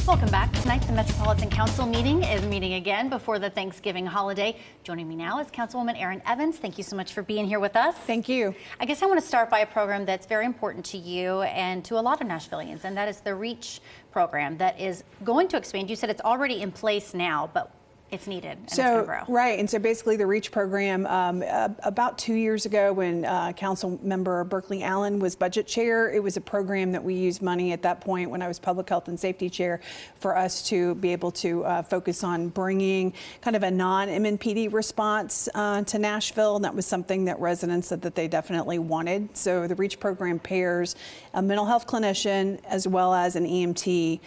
Welcome back. Tonight, the Metropolitan Council meeting is meeting again before the Thanksgiving holiday. Joining me now is Councilwoman Erin Evans. Thank you so much for being here with us. Thank you. I guess I want to start by a program that's very important to you and to a lot of Nashvillians, and that is the REACH program that is going to expand. You said it's already in place now, but it's needed and it's going to grow. Right, and so basically the REACH program, about 2 years ago when Council Member Berkeley Allen was budget chair, it was a program that we used money at that point when I was public health and safety chair for us to be able to focus on bringing kind of a non-MNPD response to Nashville, and that was something that residents said that they definitely wanted. So the REACH program pairs a mental health clinician as well as an EMT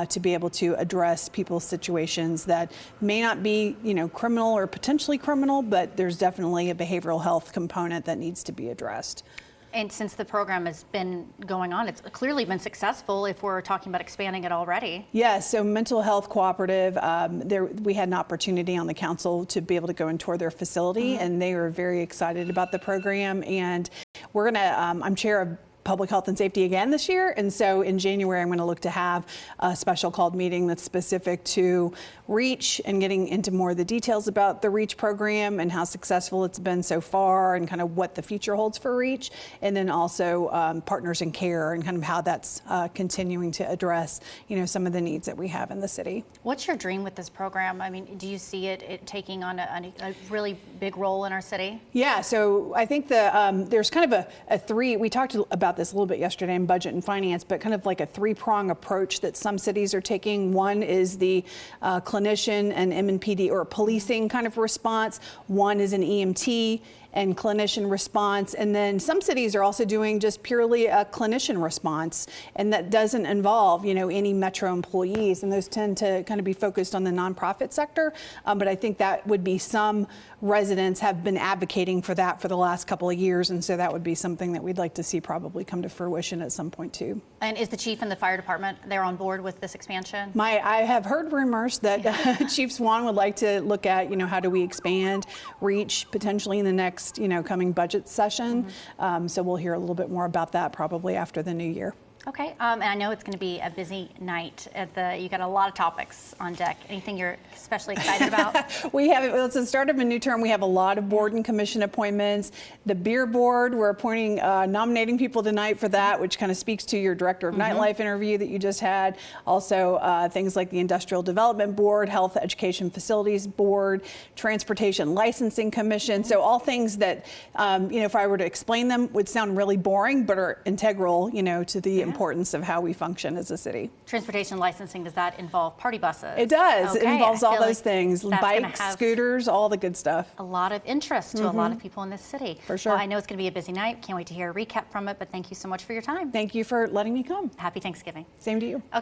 to be able to address people's situations that may not be, criminal or potentially criminal, but there's definitely a behavioral health component that needs to be addressed. And since the program has been going on, it's clearly been successful if we're talking about expanding it already. Yeah, so Mental Health Cooperative, we had an opportunity on the council to be able to go and tour their facility, and they were very excited about the program. And we're going to, I'm chair of Public Health and Safety again this year, and so in January I'm going to look to have a special called meeting that's specific to REACH and getting into more of the details about the REACH program and how successful it's been so far and kind of what the future holds for REACH, and then also Partners in Care and kind of how that's continuing to address some of the needs that we have in the city. What's your dream with this program? I mean, do you see it taking on a really big role in our city? Yeah, so I think there's kind of a three, we talked about this a little bit yesterday in budget and finance, but kind of like a three-prong approach that some cities are taking. One is the clinician and MNPD or policing kind of response. One is an EMT and clinician response. And then some cities are also doing just purely a clinician response, and that doesn't involve, any Metro employees. And those tend to kind of be focused on the nonprofit sector. But I think that would be some residents have been advocating for that for the last couple of years. And so that would be something that we'd like to see probably come to fruition at some point too. And is the chief and the fire department, they're on board with this expansion? I have heard rumors that Chief Swan would like to look at, how do we expand REACH potentially in the next coming budget session. So we'll hear a little bit more about that probably after the new year. Okay, and I know it's going to be a busy night you got a lot of topics on deck. Anything you're especially excited about? It's the start of a new term. We have a lot of board and commission appointments. The beer board, we're appointing, nominating people tonight for that, which kind of speaks to your director of nightlife interview that you just had. Also, things like the Industrial Development Board, Health Education Facilities Board, Transportation Licensing Commission. So all things that, if I were to explain them, would sound really boring, but are integral, to the importance of how we function as a city. Transportation licensing, does that involve party buses? It does. Okay. It involves all those things. Bikes, scooters, all the good stuff. A lot of interest to a lot of people in this city. For sure. Well, I know it's going to be a busy night. Can't wait to hear a recap from it, but thank you so much for your time. Thank you for letting me come. Happy Thanksgiving. Same to you. Okay.